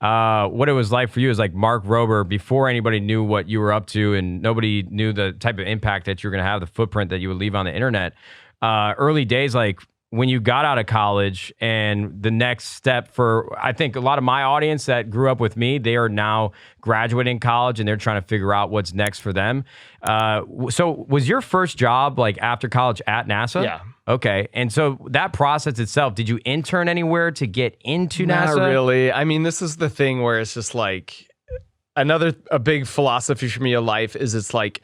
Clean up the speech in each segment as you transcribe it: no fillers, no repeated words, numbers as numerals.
what it was like for you is like Mark Rober, before anybody knew what you were up to and nobody knew the type of impact that you were going to have, the footprint that you would leave on the internet. Early days, like when you got out of college and the next step for, I think a lot of my audience that grew up with me, they are now graduating college and they're trying to figure out what's next for them. So was your first job like after college at NASA? Yeah. Okay. And so that process itself, did you intern anywhere to get into NASA? Not really. I mean, this is the thing where it's just like a big philosophy for me of life is it's like,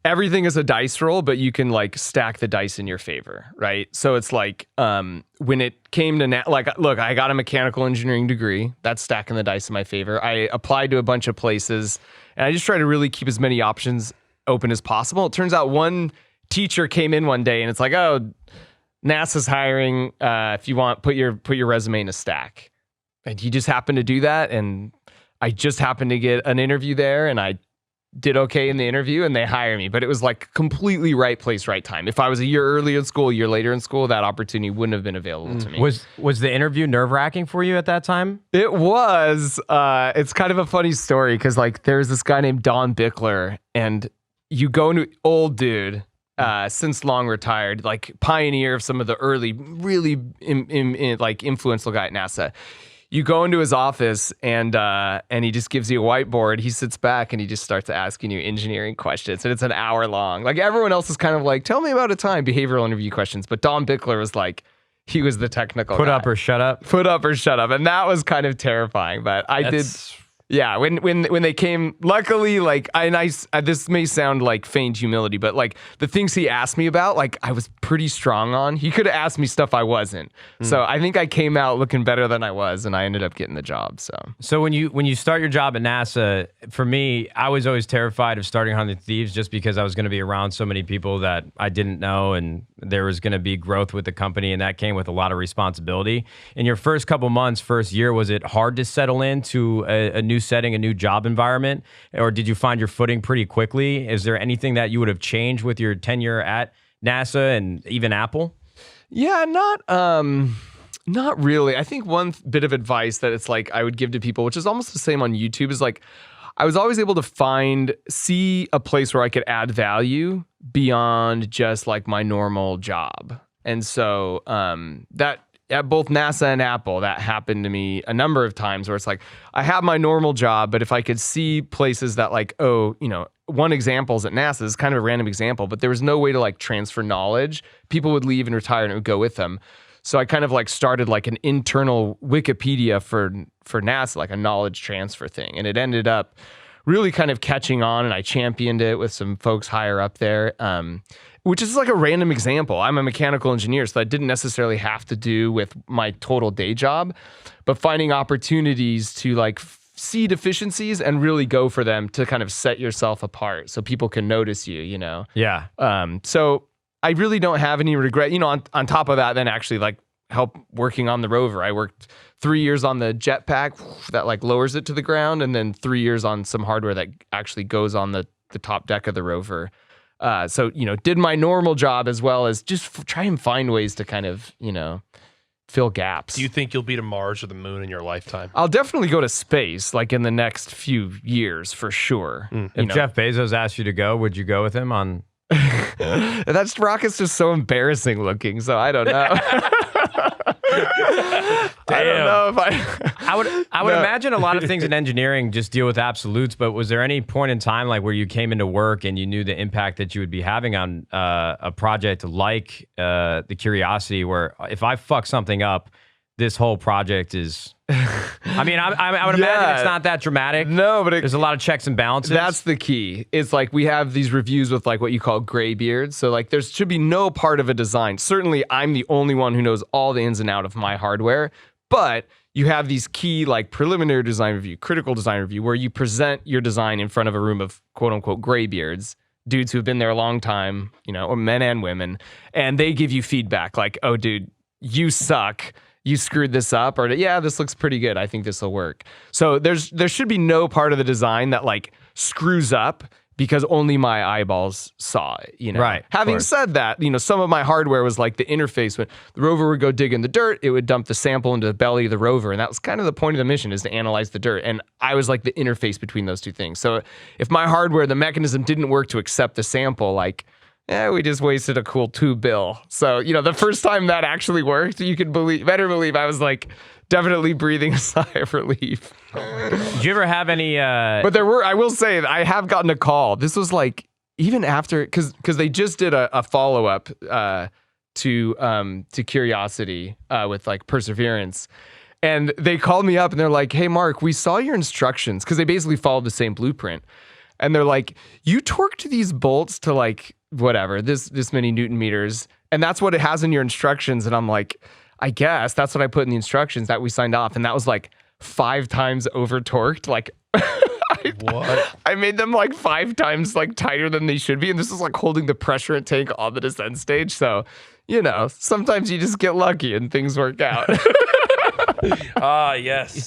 everything is a dice roll, but you can like stack the dice in your favor, right? So it's like when it came to look, I got a mechanical engineering degree. That's stacking the dice in my favor. I applied to a bunch of places, and I just try to really keep as many options open as possible. It turns out one teacher came in one day, and it's like, oh, NASA's hiring. If you want, put your resume in a stack. And he just happened to do that, and I just happened to get an interview there, and I did okay in the interview and they hire me, but it was like completely right place, right time. If I was a year earlier in school, a year later in school, that opportunity wouldn't have been available to me. Was the interview nerve-wracking for you at that time? It was. It's kind of a funny story because like there's this guy named Don Bickler, and you go into old dude, since long retired, like pioneer of some of the early, really like influential guy at NASA. You go into his office and he just gives you a whiteboard. He sits back and he just starts asking you engineering questions, and it's an hour long. Like everyone else is kind of like, tell me about a time, behavioral interview questions. But Don Bickler was like, he was the technical Put guy. up or shut up. Put up or shut up. And that was kind of terrifying. But yeah, when they came, luckily, like, this may sound like feigned humility, but like the things he asked me about, like I was pretty strong on. He could have asked me stuff I wasn't. So I think I came out looking better than I was, and I ended up getting the job. So when you start your job at NASA, for me, I was always terrified of starting Hunting Thieves just because I was going to be around so many people that I didn't know, and there was going to be growth with the company, and that came with a lot of responsibility. In your first couple months, first year, was it hard to settle into a new setting, a new job environment, or did you find your footing pretty quickly? Is there anything that you would have changed with your tenure at NASA and even Apple? Yeah, not really. I think one bit of advice that it's like I would give to people, which is almost the same on YouTube, is like I was always able to see a place where I could add value beyond just like my normal job. And so that at both NASA and Apple, that happened to me a number of times where it's like, I have my normal job, but if I could see places that like, one example is at NASA, is kind of a random example, but there was no way to like transfer knowledge. People would leave and retire and it would go with them. So I kind of like started like an internal Wikipedia for NASA, like a knowledge transfer thing. And it ended up really kind of catching on, and I championed it with some folks higher up there. Which is like a random example. I'm a mechanical engineer, so that didn't necessarily have to do with my total day job, but finding opportunities to like see deficiencies and really go for them to kind of set yourself apart so people can notice you, you know? Yeah. So I really don't have any regret, on top of that, then actually like help working on the rover. I worked 3 years on the jetpack that like lowers it to the ground, and then 3 years on some hardware that actually goes on the top deck of the rover. So, did my normal job as well as just try and find ways to kind of, fill gaps. Do you think you'll be to Mars or the moon in your lifetime? I'll definitely go to space, like in the next few years, for sure. If Jeff Bezos asked you to go, would you go with him on? That rocket's just so embarrassing looking, so I don't know. I don't know if I would imagine a lot of things in engineering just deal with absolutes, but was there any point in time like where you came into work and you knew the impact that you would be having on a project like the Curiosity, where if I fuck something up, this whole project is... I mean, I would imagine it's not that dramatic. No, but there's a lot of checks and balances. That's the key. It's like we have these reviews with like what you call gray beards. So like there should be no part of a design. Certainly I'm the only one who knows all the ins and out of my hardware, but you have these key like preliminary design review, critical design review, where you present your design in front of a room of quote unquote gray beards, dudes who've been there a long time, or men and women, and they give you feedback like, oh dude, you suck. You screwed this up, or yeah, this looks pretty good. I think this will work. So there should be no part of the design that like screws up because only my eyeballs saw it, Right, of Having course. said that, some of my hardware was like the interface. When the rover would go dig in the dirt, it would dump the sample into the belly of the rover. And that was kind of the point of the mission, is to analyze the dirt. And I was like the interface between those two things. So if my hardware, the mechanism didn't work to accept the sample, like, we just wasted a cool $2 bill. So, the first time that actually worked, you could better believe I was like definitely breathing a sigh of relief. Did you ever have any? But I will say, I have gotten a call. This was like, even after, because they just did a follow up to Curiosity with like Perseverance, and they called me up and they're like, "Hey, Mark, we saw your instructions," because they basically followed the same blueprint, and they're like, "You torqued these bolts to like whatever this many Newton meters, and that's what it has in your instructions." And I'm like, "I guess that's what I put in the instructions that we signed off," and that was like 5 times over torqued, like. What? I made them like 5 times like tighter than they should be, and this is like holding the pressure tank on the descent stage. So, sometimes you just get lucky and things work out. Ah, yes.